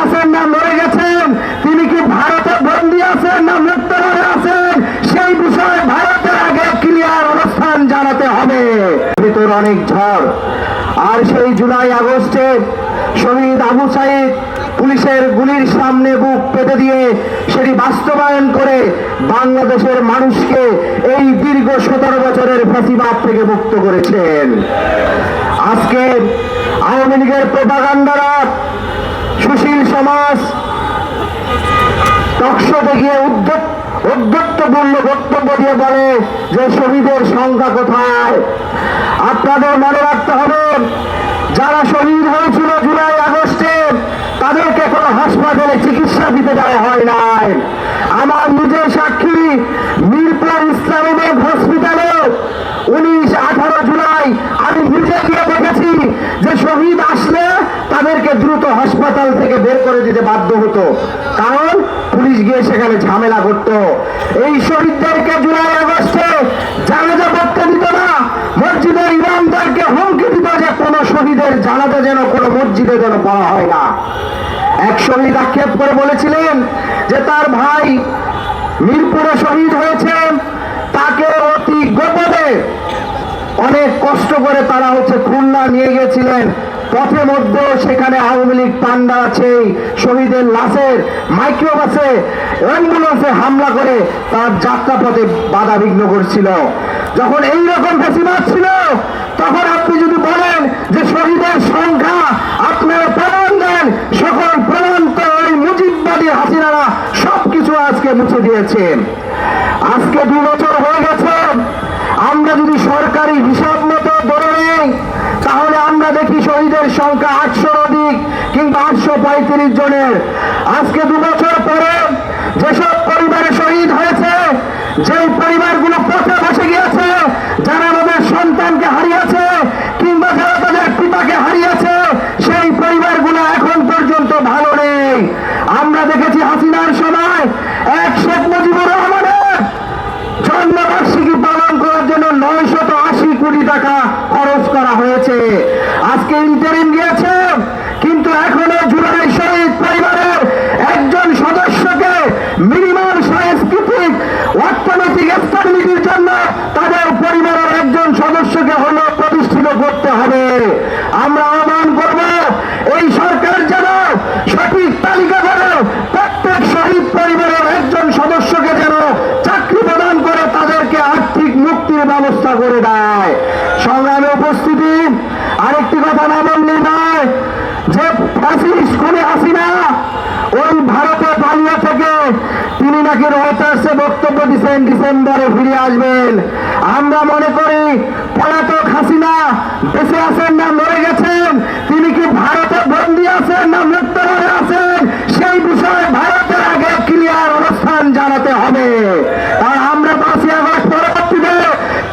আছেন না মরে গেছেন, তিনি কি ভারতে বন্দী আছেন না মৃত্যুদণ্ডে আছেন, সেই বিষয়ে ভারতের আগে ক্লিয়ার অবস্থান জানাতে হবে। ভিতর অনেক ঝড়, আর সেই জুলাই আগস্টে শহীদ আবু সাইদ পুলিশের গুলির সামনে বুক পেতে দিয়ে সেটি বাস্তবায়ন করে বাংলাদেশের মানুষকে এই দীর্ঘ 17 বছরের ফ্যাসিবাদ থেকে মুক্ত করেছেন। আজকে আওয়ামী লীগের প্রোপাগান্ডারা সুশীল সমাজ টকশোতে গিয়ে উদ্ধত্তপূর্ণ বক্তব্য দিয়ে বলে যে শহীদের সংখ্যা কোথায়। আপনাদের মনে রাখতে হবে, যারা শহীদ হয়েছিল জুলাই আগস্টে তাদেরকে কোনো হাসপাতালে চিকিৎসা দিতে দেওয়া হয় নাই। আমার নিজের সাক্ষী, মিরপুর ইসলামিক হসপিটালে 19-18 জুলাই আমি নিজে গিয়ে দেখেছি যে শহীদ আসলে তাদেরকে দ্রুত হাসপাতাল থেকে বের করে দিতে বাধ্য হতো, কারণ পুলিশ গিয়ে সেখানে ঝামেলা করত। এই শহীদদেরকে জুলাই আগস্টে জানাজা পড়তে দিত না, মসজিদের ইমামদেরকে হুমকি দিত যে কোনো শহীদের জানাজা যেন কোনো মসজিদে যেন পড়া হয় না। এক শহীদ আক্ষেপ করে বলেছিলেন যে তার ভাই মিরপুরে শহীদ হয়েছে, তাকে অতি গোপনে অনেক কষ্ট করে তারা খুলনা নিয়ে গেছিলেন। পথে মধ্যে সেখানে আওয়ামী লীগ পান্ডা আছে, শহীদের লাশের মাইক্রোবাসে অ্যাম্বুলেন্সে হামলা করে তার যাত্রাপথে বাধা বিঘ্ন করছিল। যখন এইরকম ফ্যাসিবাদ ছিল, তখন আপনি যদি বলেন যে শহীদের সংখ্যা আপনারা প্রমাণ দেন, সকল প্রমাণ তো ওই মুজিববাদী হাসিনারা সবকিছু আজকে মুছে দিয়েছে। আজকে 2 বছর হয়ে গেছে, আমরা যদি সরকারি হিসাব মতো ধরে নেই তাহলে আমরা দেখি শহীদের সংখ্যা 800 অধিক কিংবা 835 জনের। আজকে 2 বছর পরে যেসব পরিবারে শহীদ হয়েছে, যে পরিবারগুলো পথে বসে গিয়েছে, যারা আমাদের সন্তানকে হারিয়েছে কিংবা যারা তাদের পিতাকে হারিয়েছে, সেই পরিবারগুলো এখন পর্যন্ত ভালো নেই। আমরা দেখেছি হাসিনার সময় এক শেখ মুজিবুর রহমানের জন্মবার্ষিকী পালন করার জন্য 980 কোটি টাকা খরচ করা হয়েছে। আজকে ইন্টারিম গিয়েছে, কিন্তু এখনো জুলাই শহীদ পরিবারের একজন সদস্যকে মিনিমাম সাংস্কৃতিক অর্থনৈতিক স্ট্যাবিলিটির জন্য তাদের পরিবারের একজন সদস্যকে হলো প্রতিষ্ঠিত করতে হবে। আমরা আহ্বান করব এই সরকার যেন সঠিক তালিকা করে প্রত্যেক শহীদ পরিবারের একজন সদস্যকে যেন চাকরি প্রদান করে তাদেরকে আর্থিক মুক্তির ব্যবস্থা করে দেয়। সংগ্রামে উপস্থিতি, আরেকটি কথা না বললে নয় যে ফ্যাসিস্ট খুনি হাসিনা ওই ভারতে পালিয়ে থেকে তিনি নাকি রয়টার্সে বক্তব্য দিচ্ছেন ডিসেম্বরে ফিরে আসবেন। আমরা মনে করি পলাতক হাসিনা বেঁচে আছেন না মরে গেছেন, তিনি কি ভারতে বন্দী আছেন না মৃত্যুদণ্ডে আছেন, সেই বিষয়ে ভারতের আগে ক্লিয়ার অবস্থান জানাতে হবে। আর আমরা 5ই আগস্ট পরবর্তীতে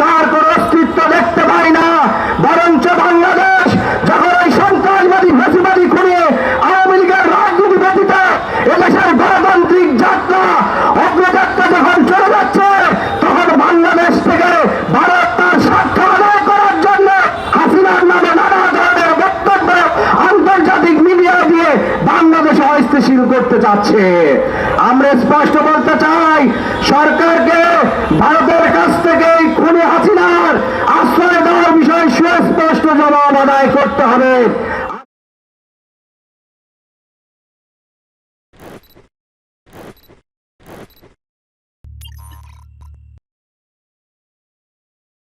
তার কোন অস্তিত্ব দেখতে পাই না, বরঞ্চ বাংলাদেশ যখন ওই সন্ত্রাসবাদী ফ্যাসিবাদী খুঁড়ে আওয়ামী লীগের রাজনীতি ব্যতীত এদেশের গণতান্ত্রিক যাত্রা অগ্রযাত্রা যখন চলে যাচ্ছে, তখন বাংলাদেশ থেকে ভারত তার স্বার্থ আদায় করার জন্য হাসিনার নামে নানা ধরনের বক্তব্য আন্তর্জাতিক মিডিয়া দিয়ে বাংলাদেশে অস্থিতিশীল করতে চাচ্ছে। আমরা স্পষ্ট বলতে চাই, সরকারকে ভারতের কাছ থেকে এই খুনি হাসিনার আশ্রয় দেওয়ার বিষয়ে সুস্পষ্ট জবাব আদায় করতে হবে।